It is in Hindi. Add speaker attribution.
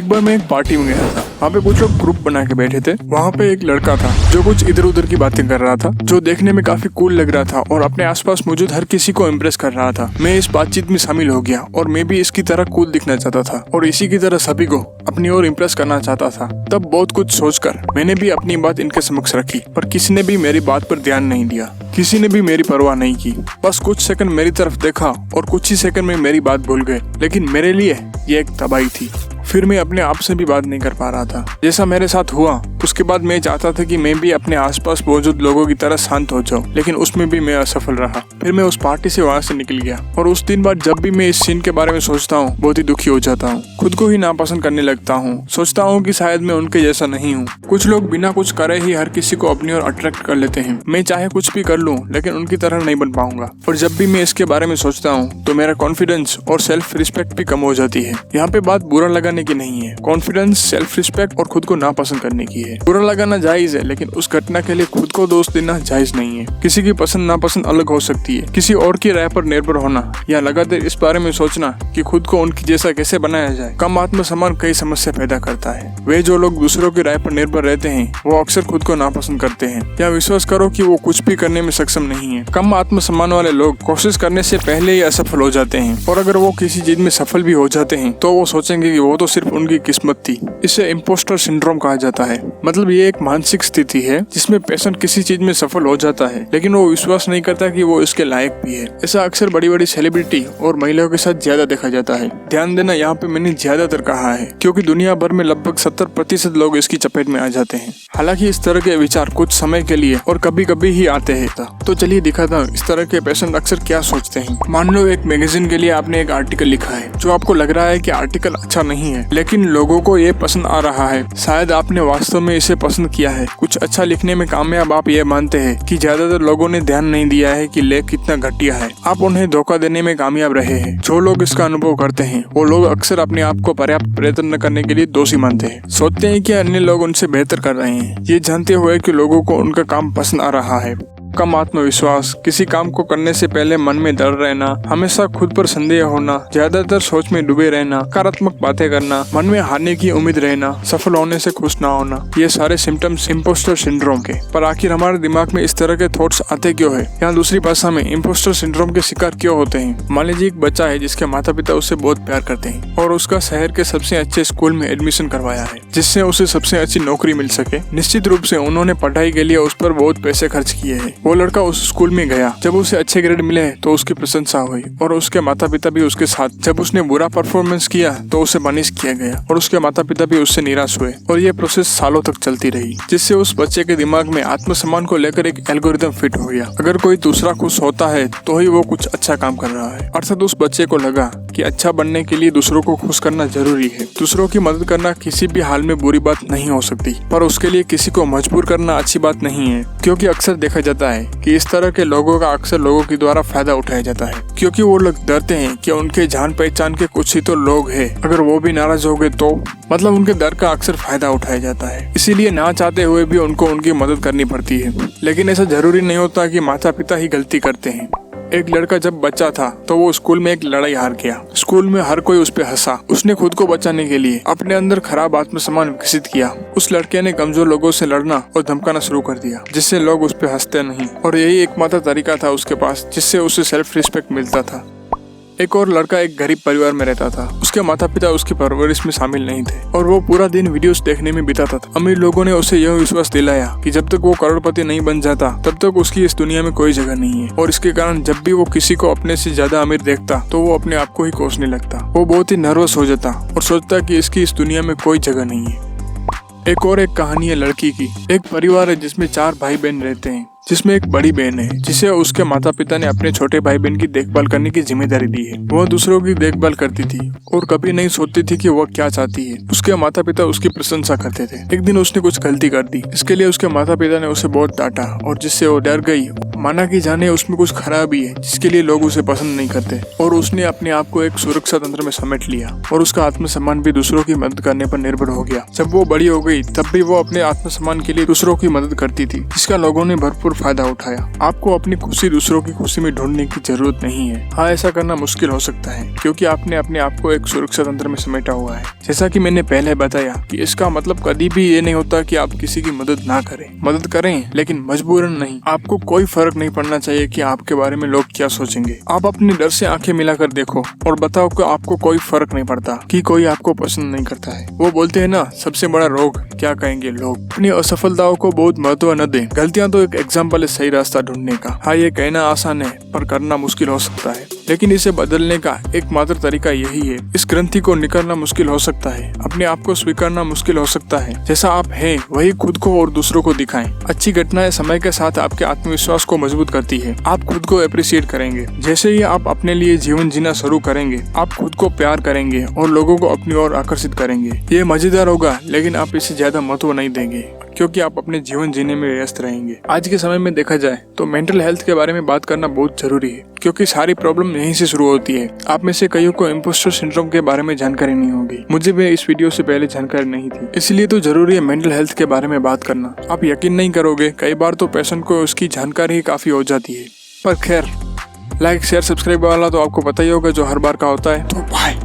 Speaker 1: एक बार मैं एक पार्टी में गया था। वहाँ पे कुछ लोग ग्रुप बना के बैठे थे। वहाँ पे एक लड़का था जो कुछ इधर उधर की बातें कर रहा था, जो देखने में काफी कूल लग रहा था और अपने आसपास मौजूद हर किसी को इम्प्रेस कर रहा था। मैं इस बातचीत में शामिल हो गया और मैं भी इसकी तरह कूल दिखना चाहता था और इसी की तरह सभी को अपनी ओर इम्प्रेस करना चाहता था। तब बहुत कुछ सोचकर मैंने भी अपनी बात इनके समक्ष रखी, पर किसी ने भी मेरी बात पर ध्यान नहीं दिया, किसी ने भी मेरी परवाह नहीं की। बस कुछ सेकंड मेरी तरफ देखा और कुछ ही सेकंड में मेरी बात भूल गए। लेकिन मेरे लिए ये एक तबाही थी। फिर मैं अपने आप से भी बात नहीं कर पा रहा था। जैसा मेरे साथ हुआ उसके बाद मैं चाहता था कि मैं भी अपने आसपास मौजूद लोगों की तरह शांत हो जाऊं, लेकिन उसमें भी मैं असफल रहा। फिर मैं उस पार्टी से वहां से निकल गया और उस दिन बाद जब भी मैं इस सीन के बारे में सोचता हूँ बहुत ही दुखी हो जाता हूँ। खुद को ही नापसंद करने लगता हूँ। सोचता हूँ कि शायद मैं उनके जैसा नहीं हूँ। कुछ लोग बिना कुछ करे ही हर किसी को अपनी ओर अट्रैक्ट कर लेते हैं। मैं चाहे कुछ भी कर लूँ लेकिन उनकी तरह नहीं बन पाऊंगा। और जब भी मैं इसके बारे में सोचता हूँ तो मेरा कॉन्फिडेंस और सेल्फ रिस्पेक्ट भी कम हो जाती है। यहाँ पे बात बुरा लगाने की नहीं है। कॉन्फिडेंस, सेल्फ रिस्पेक्ट और खुद को नापसंद करने की है। बुरा लगाना जायज है, लेकिन उस घटना के लिए खुद को दोष देना जायज नहीं है। किसी की पसंद नापसंद अलग हो सकती है। किसी और की राय पर निर्भर होना या लगातार इस बारे में सोचना कि खुद को उनकी जैसा कैसे बनाया जाए, कम आत्मसम्मान कई समस्या पैदा करता है। वे जो लोग दूसरों की राय पर निर्भर रहते हैं वो अक्सर खुद को नापसंद करते हैं या विश्वास करो कि वो कुछ भी करने में सक्षम नहीं है। कम आत्मसम्मान वाले लोग कोशिश करने से पहले ही असफल हो जाते हैं और अगर वो किसी चीज में सफल भी हो जाते हैं तो वो सोचेंगे कि वो तो सिर्फ उनकी किस्मत थी। इसे इम्पोस्टर सिंड्रोम कहा जाता है। मतलब ये एक मानसिक स्थिति है जिसमें पेशेंट किसी चीज में सफल हो जाता है लेकिन वो विश्वास नहीं करता कि वो इसके लायक भी है। ऐसा अक्सर बड़ी बड़ी सेलिब्रिटी और महिलाओं के साथ ज्यादा देखा जाता है। ध्यान देना, यहाँ पे मैंने ज्यादातर कहा है क्योंकि दुनिया भर में लगभग 70% लोग इसकी चपेट में आ जाते हैं। हालांकि इस तरह के विचार कुछ समय के लिए और कभी कभी ही आते हैं। तो चलिए दिखाता हूँ इस तरह के पेशेंट अक्सर क्या सोचते हैं। मान लो एक मैगजीन के लिए आपने एक आर्टिकल लिखा है जो आपको लग रहा है कि आर्टिकल अच्छा नहीं है लेकिन लोगों को ये पसंद आ रहा है। शायद आपने वास्तव में इसे पसंद किया है। कुछ अच्छा लिखने में कामयाब आप ये मानते हैं कि ज्यादातर लोगों ने ध्यान नहीं दिया है कि लेख कितना घटिया है। आप उन्हें धोखा देने में कामयाब रहे हैं। जो लोग इसका अनुभव करते हैं वो लोग अक्सर अपने आप को पर्याप्त प्रयत्न न करने के लिए दोषी मानते हैं। सोचते हैं कि अन्य लोग उनसे बेहतर कर रहे हैं, ये जानते हुए कि लोगों को उनका काम पसंद आ रहा है। कम आत्मविश्वास, किसी काम को करने से पहले मन में डर रहना, हमेशा खुद पर संदेह होना, ज्यादातर सोच में डूबे रहना, नकारात्मक बातें करना, मन में हारने की उम्मीद रहना, सफल होने से खुश ना होना, ये सारे सिम्टम्स इम्पोस्टर सिंड्रोम के। पर आखिर हमारे दिमाग में इस तरह के थॉट्स आते क्यों है? यहाँ दूसरी भाषा में इम्पोस्टर सिंड्रोम के शिकार क्यों होते हैं? मान लीजिए एक बच्चा है जिसके माता पिता उससे बहुत प्यार करते हैं और उसका शहर के सबसे अच्छे स्कूल में एडमिशन करवाया है जिससे उसे सबसे अच्छी नौकरी मिल सके। निश्चित रूप से उन्होंने पढ़ाई के लिए उस पर बहुत पैसे खर्च किए हैं। वो लड़का उस स्कूल में गया। जब उसे अच्छे ग्रेड मिले तो उसकी प्रशंसा हुई और उसके माता पिता भी उसके साथ। जब उसने बुरा परफॉर्मेंस किया तो उसे पनिश किया गया और उसके माता पिता भी उससे निराश हुए। और ये प्रोसेस सालों तक चलती रही जिससे उस बच्चे के दिमाग में आत्मसम्मान को लेकर एक एल्गोरिथम फिट हो गया। अगर कोई दूसरा खुश होता है तो ही वो कुछ अच्छा काम कर रहा है। अर्थात उस बच्चे को लगा कि अच्छा बनने के लिए दूसरों को खुश करना जरूरी है। दूसरों की मदद करना किसी भी हाल में बुरी बात नहीं हो सकती, पर उसके लिए किसी को मजबूर करना अच्छी बात नहीं है। क्योंकि अक्सर देखा जाता है कि इस तरह के लोगों का अक्सर लोगों के द्वारा फायदा उठाया जाता है क्योंकि वो लोग डरते हैं कि उनके जान पहचान के कुछ ही तो लोग हैं, अगर वो भी नाराज हो गए तो मतलब उनके डर का अक्सर फायदा उठाया जाता है। इसीलिए ना चाहते हुए भी उनको उनकी मदद करनी पड़ती है। लेकिन ऐसा जरूरी नहीं होता कि माता पिता ही गलती करते हैं। एक लड़का जब बच्चा था तो वो स्कूल में एक लड़ाई हार गया। स्कूल में हर कोई उस पे हंसा। उसने खुद को बचाने के लिए अपने अंदर खराब आत्मसम्मान विकसित किया। उस लड़के ने कमजोर लोगों से लड़ना और धमकाना शुरू कर दिया जिससे लोग उस पे हंसते नहीं, और यही एकमात्र तरीका था उसके पास जिससे उसे सेल्फ रिस्पेक्ट मिलता था। एक और लड़का एक गरीब परिवार में रहता था। उसके माता पिता उसकी परवरिश में शामिल नहीं थे और वो पूरा दिन वीडियोस देखने में बिताता था। अमीर लोगों ने उसे यह विश्वास दिलाया कि जब तक वो करोड़पति नहीं बन जाता तब तक उसकी इस दुनिया में कोई जगह नहीं है, और इसके कारण जब भी वो किसी को अपने से ज्यादा अमीर देखता तो वो अपने आप को ही कोसने लगता। वो बहुत ही नर्वस हो जाता और सोचता कि इसकी इस दुनिया में कोई जगह नहीं है। एक कहानी है लड़की की। एक परिवार है जिसमें 4 भाई बहन रहते हैं, जिसमें एक बड़ी बहन है जिसे उसके माता पिता ने अपने छोटे भाई बहन की देखभाल करने की जिम्मेदारी दी है। वह दूसरों की देखभाल करती थी और कभी नहीं सोचती थी कि वह क्या चाहती है। उसके माता पिता उसकी प्रशंसा करते थे। एक दिन उसने कुछ गलती कर दी। इसके लिए उसके माता पिता ने उसे बहुत डांटा और जिससे वो डर गई। माना कि जाने उसमें कुछ खराबी है जिसके लिए लोग उसे पसंद नहीं करते, और उसने अपने आप को एक सुरक्षा तंत्र में समेट लिया और उसका आत्मसम्मान भी दूसरों की मदद करने पर निर्भर हो गया। जब वो बड़ी हो गई तब भी वो अपने आत्मसम्मान के लिए दूसरों की मदद करती थी, जिसका लोगों ने भरपूर भरपूर फायदा उठाया। आपको अपनी खुशी दूसरों की खुशी में ढूंढने की जरूरत नहीं है। हाँ, ऐसा करना मुश्किल हो सकता है क्योंकि आपने अपने आप को एक सुरक्षा तंत्र में समेटा हुआ है। जैसा कि मैंने पहले बताया कि इसका मतलब कभी भी ये नहीं होता कि आप किसी की मदद ना करें। मदद करें लेकिन मजबूरन नहीं। आपको कोई फर्क नहीं पड़ना चाहिए कि आपके बारे में लोग क्या सोचेंगे। आप अपने डर से आंखें मिलाकर देखो और बताओ कि आपको कोई फर्क नहीं पड़ता कि कोई आपको पसंद नहीं करता है। वो बोलते हैं ना, सबसे बड़ा रोग क्या कहेंगे लोग। अपनी असफलताओं को बहुत महत्व न दें। गलतियां तो एक एग्जाम्पल है सही रास्ता ढूंढने का। हाँ, ये कहना आसान है पर करना मुश्किल हो सकता है, लेकिन इसे बदलने का एकमात्र तरीका यही है। इस ग्रंथि को निकालना मुश्किल हो सकता है, अपने आप को स्वीकारना मुश्किल हो सकता है। जैसा आप हैं वही खुद को और दूसरों को दिखाएं। अच्छी घटनाएं समय के साथ आपके आत्मविश्वास को मजबूत करती है। आप खुद को अप्रिशिएट करेंगे। जैसे ही आप अपने लिए जीवन जीना शुरू करेंगे, आप खुद को प्यार करेंगे और लोगों को अपनी ओर आकर्षित करेंगे। ये मजेदार होगा लेकिन आप इसे ज्यादा महत्व नहीं देंगे क्योंकि आप अपने जीवन जीने में व्यस्त रहेंगे। आज के समय में देखा जाए तो मेंटल हेल्थ के बारे में बात करना बहुत जरूरी है क्योंकि सारी प्रॉब्लम यहीं से शुरू होती है। आप में से कईयों को इम्पोस्टर सिंड्रोम के बारे में जानकारी नहीं होगी। मुझे भी इस वीडियो से पहले जानकारी नहीं थी, इसलिए तो जरूरी है मेंटल हेल्थ के बारे में बात करना। आप यकीन नहीं करोगे, कई बार तो पेशेंट को उसकी जानकारी ही काफी हो जाती है। पर खैर, लाइक शेयर सब्सक्राइब वाला तो आपको पता ही होगा जो हर बार का होता है। तो बाय।